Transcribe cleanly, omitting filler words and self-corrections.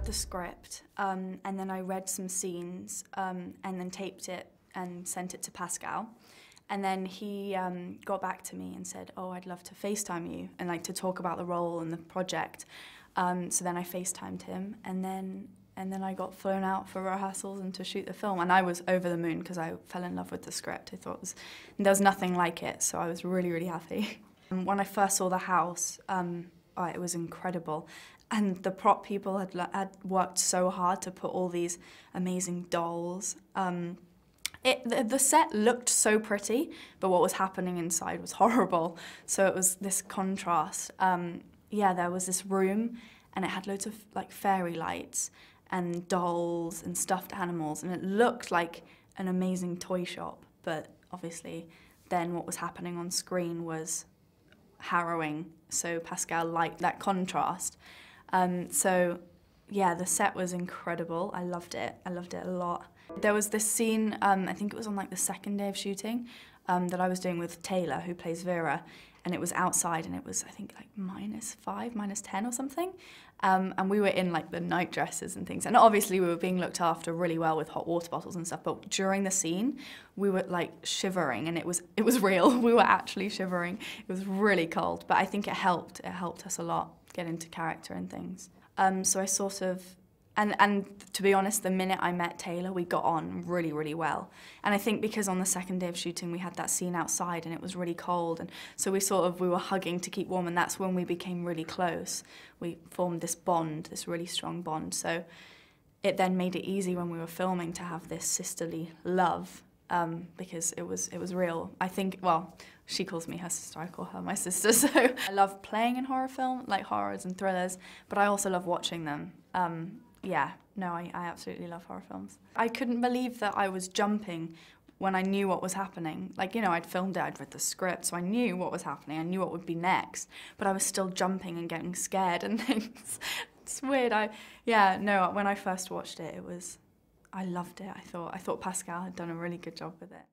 the script, and then I read some scenes, and then taped it and sent it to Pascal. And then he got back to me and said, oh, I'd love to FaceTime you and like to talk about the role and the project. So then I FaceTimed him, and then I got flown out for rehearsals and to shoot the film. And I was over the moon because I fell in love with the script. I thought there was nothing like it, so I was really, really happy. When I first saw the house, it was incredible. And the prop people had worked so hard to put all these amazing dolls. The set looked so pretty, but what was happening inside was horrible. So it was this contrast. Yeah, there was this room, and it had loads of like fairy lights and dolls and stuffed animals, and it looked like an amazing toy shop. But obviously, then what was happening on screen was harrowing. So Pascal liked that contrast. So yeah, the set was incredible. I loved it. I loved it a lot. There was this scene, I think it was on like the second day of shooting, that I was doing with Taylor, who plays Vera, and it was outside, and it was, I think, like -5, -10 or something. And we were in like the night dresses and things. And obviously we were being looked after really well with hot water bottles and stuff, but during the scene, we were like shivering, and it was real. We were actually shivering. It was really cold, but I think it helped us a lot get into character and things. So I sort of, and to be honest, the minute I met Taylor, we got on really, really well. And I think because on the second day of shooting, we had that scene outside and it was really cold, and so we were hugging to keep warm, and that's when we became really close. We formed this bond, this really strong bond. So it then made it easy when we were filming to have this sisterly love, because it was real. I think, well, she calls me her sister, I call her my sister, so I love playing in horror film, like horrors and thrillers, but I also love watching them. Yeah, no, I absolutely love horror films. I couldn't believe that I was jumping when I knew what was happening. Like, you know, I'd filmed it, I'd read the script, so I knew what was happening, I knew what would be next, but I was still jumping and getting scared and things. It's weird. Yeah, no, when I first watched it, I loved it. I thought Pascal had done a really good job with it.